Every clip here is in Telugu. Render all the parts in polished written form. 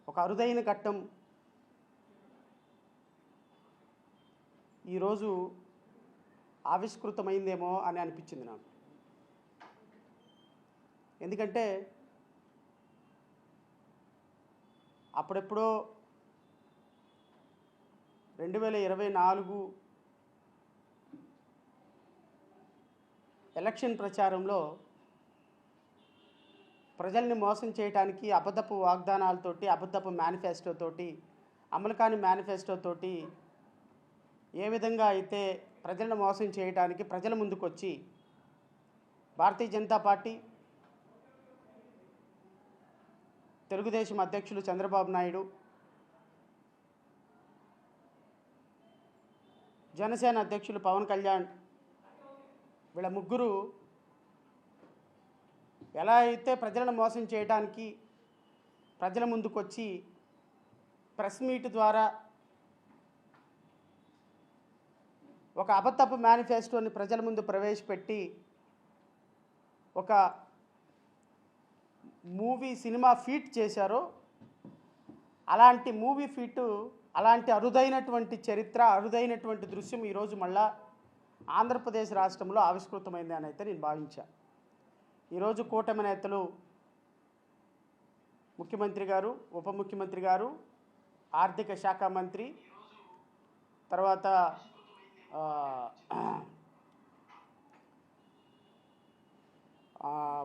ఒక అరుదైన ఘట్టం ఈరోజు ఆవిష్కృతమైందేమో అని అనిపించింది నాకు. ఎందుకంటే అప్పుడెప్పుడో 2024 ఎలక్షన్ ప్రచారంలో ప్రజల్ని మోసం చేయడానికి అబద్ధపు వాగ్దానాలతోటి, అబద్ధపు మేనిఫెస్టోతోటి, అమలు కాని మేనిఫెస్టోతోటి ఏ విధంగా అయితే ప్రజలను మోసం చేయడానికి ప్రజల ముందుకొచ్చి భారతీయ జనతా పార్టీ, తెలుగుదేశం అధ్యక్షులు చంద్రబాబు నాయుడు, జనసేన అధ్యక్షులు పవన్ కళ్యాణ్ వీళ్ళ ముగ్గురు ఎలా అయితే ప్రజలను మోసం చేయడానికి ప్రజల ముందుకొచ్చి ప్రెస్ మీట్ ద్వారా ఒక అబద్ధపు మేనిఫెస్టోని ప్రజల ముందు ప్రవేశపెట్టి ఒక సినిమా ఫీట్ చేశారో, అలాంటి మూవీ ఫీటు, అలాంటి అరుదైనటువంటి చరిత్ర, అరుదైనటువంటి దృశ్యం ఈరోజు మళ్ళా ఆంధ్రప్రదేశ్ రాష్ట్రంలో ఆవిష్కృతమైంది అని అయితే నేను భావించాను. ఈరోజు కూటమి నేతలు, ముఖ్యమంత్రి గారు, ఉప ముఖ్యమంత్రి గారు, ఆర్థిక శాఖ మంత్రి, తర్వాత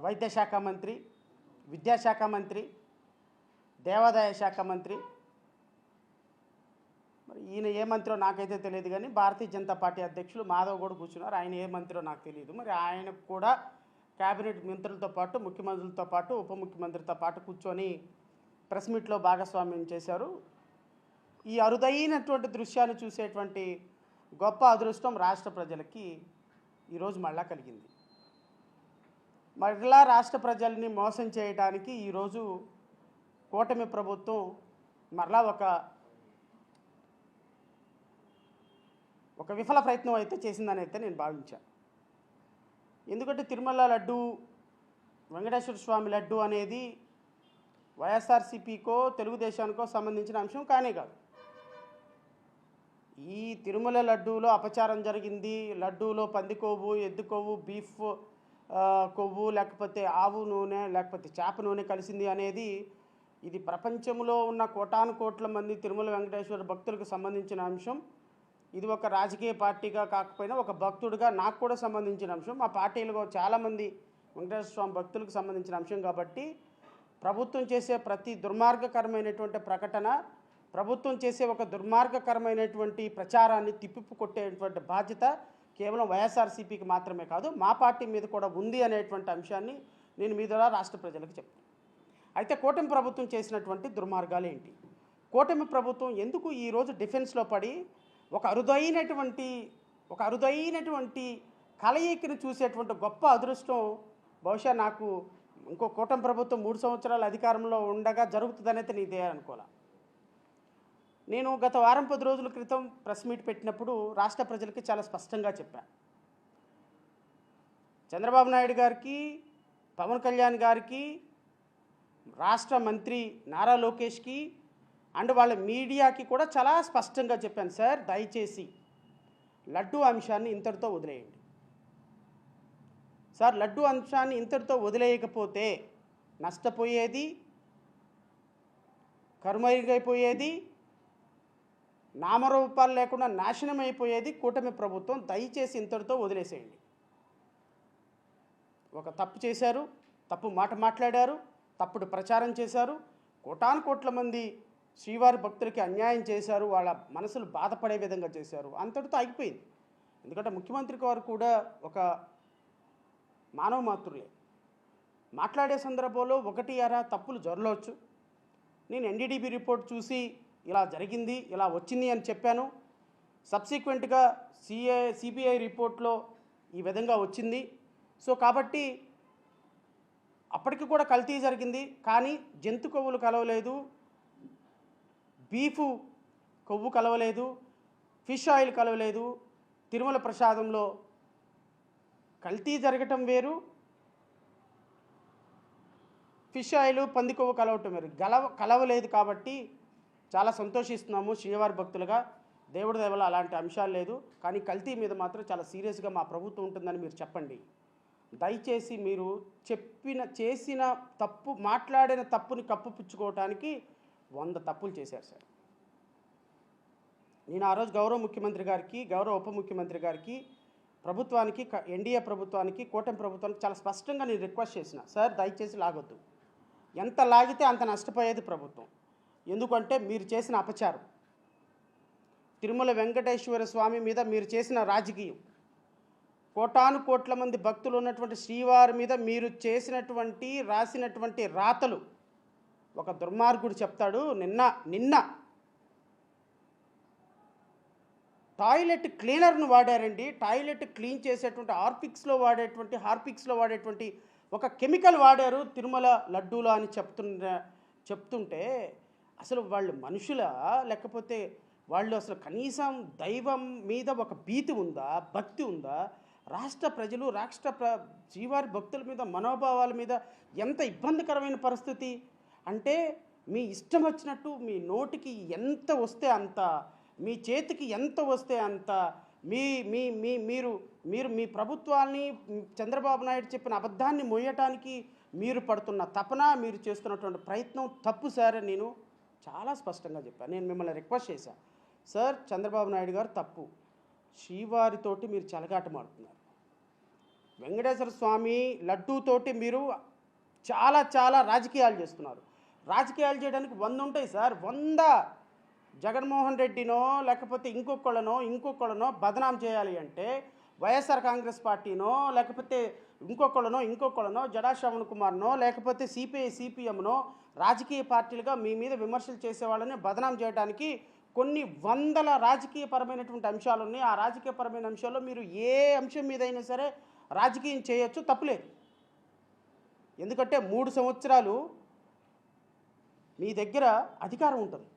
వైద్య శాఖ మంత్రి, విద్యాశాఖ మంత్రి, దేవాదాయ శాఖ మంత్రి, మరి ఈయన ఏ మంత్రో నాకైతే తెలియదు, కానీ భారతీయ జనతా పార్టీ అధ్యక్షులు మాధవ్ కూడా కూర్చున్నారు. ఆయన ఏ మంత్రో నాకు తెలియదు. మరి ఆయనకు కూడా క్యాబినెట్ మంత్రులతో పాటు, ముఖ్యమంత్రులతో పాటు, ఉప ముఖ్యమంత్రితో పాటు కూర్చొని ప్రెస్ మీట్లో భాగస్వామ్యం చేశారు. ఈ అరుదైనటువంటి దృశ్యాన్ని చూసేటువంటి గొప్ప అదృష్టం రాష్ట్ర ప్రజలకి ఈరోజు మళ్ళా కలిగింది. మరలా రాష్ట్ర ప్రజల్ని మోసం చేయడానికి ఈరోజు కూటమి ప్రభుత్వం మరలా ఒక విఫల ప్రయత్నం అయితే చేసిందని అయితే నేను భావించాను. ఎందుకంటే తిరుమల లడ్డు, వెంకటేశ్వర స్వామి లడ్డు అనేది వైఎస్ఆర్సీపీకో తెలుగుదేశానికో సంబంధించిన అంశం కానే కాదు. ఈ తిరుమల లడ్డూలో అపచారం జరిగింది, లడ్డూలో పంది కొవ్వు, ఎద్దు కొవ్వు, బీఫ్ కొవ్వు, లేకపోతే ఆవు నూనె, లేకపోతే చేప నూనె కలిసింది అనేది ఇది ప్రపంచంలో ఉన్న కోటాను కోట్ల మంది తిరుమల వెంకటేశ్వర భక్తులకు సంబంధించిన అంశం. ఇది ఒక రాజకీయ పార్టీగా కాకపోయినా ఒక భక్తుడిగా నాకు కూడా సంబంధించిన అంశం. మా పార్టీలో చాలామంది వెంకటేశ్వర స్వామి భక్తులకు సంబంధించిన అంశం కాబట్టి ప్రభుత్వం చేసే ప్రతి దుర్మార్గకరమైనటువంటి ప్రకటన, ప్రభుత్వం చేసే ఒక దుర్మార్గకరమైనటువంటి ప్రచారాన్ని తిప్పికొట్టేటువంటి బాధ్యత కేవలం వైఎస్ఆర్సీపీకి మాత్రమే కాదు, మా పార్టీ మీద కూడా ఉంది అనేటువంటి అంశాన్ని నేను మీ ద్వారా రాష్ట్ర ప్రజలకు చెప్తాను. అయితే కూటమి ప్రభుత్వం చేసినటువంటి దుర్మార్గాలు ఏంటి? కూటమి ప్రభుత్వం ఎందుకు ఈరోజు డిఫెన్స్లో పడి ఒక అరుదైనటువంటి కలయికను చూసేటువంటి గొప్ప అదృష్టం బహుశా నాకు ఇంకో కూటమి ప్రభుత్వం 3 సంవత్సరాలు అధికారంలో ఉండగా జరుగుతుందనైతే నీదే అనుకోలే. నేను గత వారం 10 రోజుల క్రితం ప్రెస్ మీట్ పెట్టినప్పుడు రాష్ట్ర ప్రజలకి చాలా స్పష్టంగా చెప్పాను. చంద్రబాబు నాయుడు గారికి, పవన్ కళ్యాణ్ గారికి, రాష్ట్ర మంత్రి నారా లోకేష్కి అండ్ వాళ్ళ మీడియాకి కూడా చాలా స్పష్టంగా చెప్పాను. సార్, దయచేసి లడ్డు అంశాన్ని ఇంతటితో వదిలేయండి. సార్, లడ్డు అంశాన్ని ఇంతటితో వదిలేయకపోతే నష్టపోయేది, కరుమైపోయేది, నామరూపాలు లేకుండా నాశనం అయిపోయేది కూటమి ప్రభుత్వం. దయచేసి ఇంతటితో వదిలేసేయండి. ఒక తప్పు చేశారు, తప్పు మాట మాట్లాడారు, తప్పుడు ప్రచారం చేశారు, కోటాను కోట్ల మంది శ్రీవారి భక్తులకి అన్యాయం చేశారు, వాళ్ళ మనసులు బాధపడే విధంగా చేశారు. అంతటితో ఆగిపోయింది. ఎందుకంటే ముఖ్యమంత్రి గారు కూడా ఒక మానవ మాతృలే. మాట్లాడే సందర్భంలో ఒకటి అరా తప్పులు జరగవచ్చు. నేను ఎన్డీడీబీ రిపోర్ట్ చూసి ఇలా జరిగింది, ఇలా వచ్చింది అని చెప్పాను. సబ్సిక్వెంట్గా సిబిఐ రిపోర్ట్లో ఈ విధంగా వచ్చింది. సో కాబట్టి అప్పటికి కూడా కల్తీ జరిగింది, కానీ జంతు కొవ్వులు కలవలేదు, బీఫ్ కొవ్వు కలవలేదు, ఫిష్ ఆయిల్ కలవలేదు. తిరుమల ప్రసాదంలో కల్తీ జరగటం వేరు, ఫిష్ ఆయిల్ పంది కొవ్వు కలవటం మీరు కలవలేదు కాబట్టి చాలా సంతోషిస్తున్నాము శ్రీవారి భక్తులుగా. దేవుడి దయ వల్ల అలాంటి అంశాలు లేదు. కానీ కల్తీ మీద మాత్రం చాలా సీరియస్గా మా ప్రభుత్వం ఉంటుందని మీరు చెప్పండి. దయచేసి మీరు చేసిన తప్పు, మాట్లాడిన తప్పుని కప్పుపుచ్చుకోవటానికి 100 తప్పులు చేశారు సార్. నేను ఆ రోజు గౌరవ ముఖ్యమంత్రి గారికి, గౌరవ ఉప ముఖ్యమంత్రి గారికి, ప్రభుత్వానికి, ఎన్డీఏ ప్రభుత్వానికి, కూటమి ప్రభుత్వానికి చాలా స్పష్టంగా నేను రిక్వెస్ట్ చేసిన, సార్ దయచేసి లాగొద్దు. ఎంత లాగితే అంత నష్టపోయేది ప్రభుత్వం. ఎందుకంటే మీరు చేసిన అపచారం, తిరుమల వెంకటేశ్వర స్వామి మీద మీరు చేసిన రాజకీయం, కోటాను కోట్ల మంది భక్తులు ఉన్నటువంటి శ్రీవారి మీద మీరు చేసినటువంటి రాసినటువంటి రాతలు. ఒక దుర్మార్గుడు చెప్తాడు, నిన్న టాయిలెట్ క్లీనర్ను వాడారండి. టాయిలెట్ క్లీన్ చేసేటువంటి హార్పిక్స్లో వాడేటువంటి ఒక కెమికల్ వాడారు తిరుమల లడ్డూలో అని చెప్తుంటే అసలు వాళ్ళు మనుషులా, లేకపోతే వాళ్ళు అసలు కనీసం దైవం మీద ఒక భీతి ఉందా, భక్తి ఉందా? రాష్ట్ర ప్రజలు, శ్రీవారి భక్తుల మీద, మనోభావాల మీద ఎంత ఇబ్బందికరమైన పరిస్థితి అంటే, మీ ఇష్టం వచ్చినట్టు మీ నోటికి ఎంత వస్తే అంత, మీ చేతికి ఎంత వస్తే అంత, మీరు మీ ప్రభుత్వాన్ని, చంద్రబాబు నాయుడు చెప్పిన అబద్ధాన్ని మోయటానికి మీరు పడుతున్న తపన, మీరు చేస్తున్నటువంటి ప్రయత్నం తప్పు సార్ అని నేను చాలా స్పష్టంగా చెప్పాను. నేను మిమ్మల్ని రిక్వెస్ట్ చేశాను, సార్ చంద్రబాబు నాయుడు గారు తప్పు, శ్రీవారితోటి మీరు చెలగాటమాడుతున్నారు. వెంకటేశ్వర స్వామి లడ్డూతోటి మీరు చాలా రాజకీయాలు చేస్తున్నారు. రాజకీయాలు చేయడానికి 100 ఉంటాయి సార్. 100 జగన్మోహన్ రెడ్డినో లేకపోతే ఇంకొకళ్ళనో బదనాం చేయాలి అంటే, వైఎస్ఆర్ కాంగ్రెస్ పార్టీనో లేకపోతే ఇంకొకళ్ళనో జడా శ్రవణ్ కుమార్నో లేకపోతే సిపిఐ సిపిఎంనో రాజకీయ పార్టీలుగా మీ మీద విమర్శలు చేసేవాళ్ళని బదనాం చేయడానికి కొన్ని 100 రాజకీయపరమైనటువంటి అంశాలు ఉన్నాయి. ఆ రాజకీయపరమైన అంశాల్లో మీరు ఏ అంశం మీద అయినా సరే రాజకీయం చేయొచ్చు, తప్పులేదు. ఎందుకంటే 3 సంవత్సరాలు మీ దగ్గర అధికారం ఉంటుంది.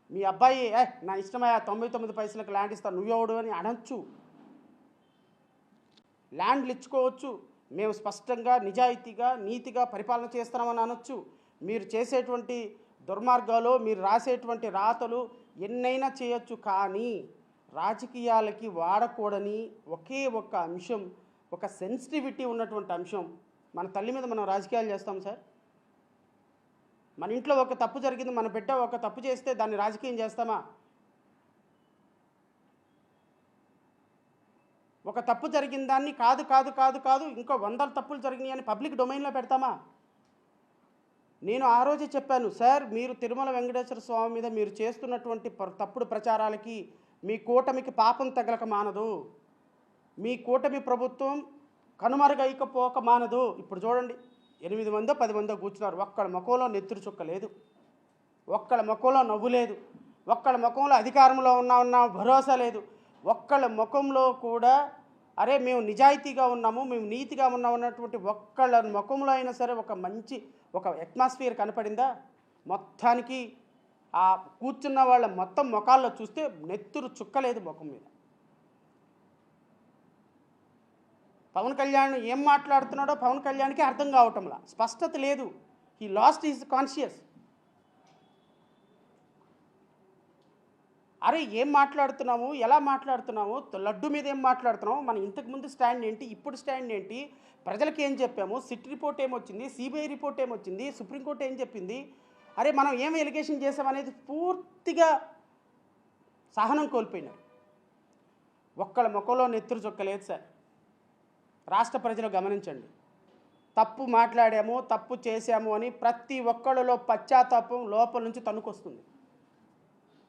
మీ అబ్బాయి నా ఇష్టమయ్యా 99 పైసలకు ల్యాండ్ ఇస్తాను, నువ్వెవడు అని అనొచ్చు, ల్యాండ్లు ఇచ్చుకోవచ్చు, మేము స్పష్టంగా నిజాయితీగా నీతిగా పరిపాలన చేస్తున్నామని అనొచ్చు. మీరు చేసేటువంటి దుర్మార్గాలు, మీరు రాసేటువంటి రాతలు ఎన్నైనా చేయొచ్చు. కానీ రాజకీయాలకి వాడకూడని ఒకే ఒక్క అంశం, ఒక సెన్సిటివిటీ ఉన్నటువంటి అంశం, మన తల్లి మీద మనం రాజకీయాలు చేస్తాం సార్. మన ఇంట్లో ఒక తప్పు జరిగింది, మన బిడ్డ ఒక తప్పు చేస్తే దాన్ని రాజకీయం చేస్తామా? ఒక తప్పు జరిగిన దాన్ని కాదు ఇంకో 100 తప్పులు జరిగినాయి అని పబ్లిక్ డొమైన్లో పెడతామా? నేను ఆ రోజే చెప్పాను, సార్ మీరు తిరుమల వెంకటేశ్వర స్వామి మీద మీరు చేస్తున్నటువంటి తప్పుడు ప్రచారాలకి మీ కూటమికి పాపం తగలక మానదు, మీ కూటమి ప్రభుత్వం కనుమరుగైకపోక మానదు. ఇప్పుడు చూడండి, 8 మందో 10 మందో కూర్చున్నారు, ఒక్కళ్ళ ముఖంలో నెత్తురు చుక్క లేదు, ఒక్కళ్ళ ముఖంలో నవ్వు లేదు, ఒక్కళ్ళ ముఖంలో అధికారంలో ఉన్న భరోసా లేదు, ఒక్కళ్ళ ముఖంలో కూడా అరే మేము నిజాయితీగా ఉన్నాము, మేము నీతిగా ఉన్నాము అన్నటువంటి ఒక్కళ్ళ ముఖంలో అయినా సరే ఒక అట్మాస్ఫియర్ కనపడిందా? మొత్తానికి ఆ కూర్చున్న వాళ్ళ మొత్తం ముఖాల్లో చూస్తే నెత్తురు చుక్కలేదు ముఖం మీద. పవన్ కళ్యాణ్ ఏం మాట్లాడుతున్నాడో పవన్ కళ్యాణ్కి అర్థం కావటంలా, స్పష్టత లేదు. He lost his conscious. అరే ఏం మాట్లాడుతున్నాము, ఎలా మాట్లాడుతున్నాము, లడ్డు మీద ఏం మాట్లాడుతున్నాము, మన ఇంతకుముందు స్టాండ్ ఏంటి, ఇప్పుడు స్టాండ్ ఏంటి, ప్రజలకు ఏం చెప్పాము, సిట్ రిపోర్ట్ ఏమొచ్చింది, సిబిఐ రిపోర్ట్ ఏమొచ్చింది, సుప్రీంకోర్టు ఏం చెప్పింది, అరే మనం ఏం ఎలిగేషన్ చేసామనేది పూర్తిగా సహనం కోల్పోయినారు. ఒక్కళ్ళ ముఖంలో నెత్తురు చొక్కలేదు సార్. రాష్ట్ర ప్రజలు గమనించండి, తప్పు మాట్లాడాము, తప్పు చేశాము అని ప్రతి ఒక్కళ్ళలో పశ్చాత్తాపం లోపల నుంచి తన్నుకొస్తుంది.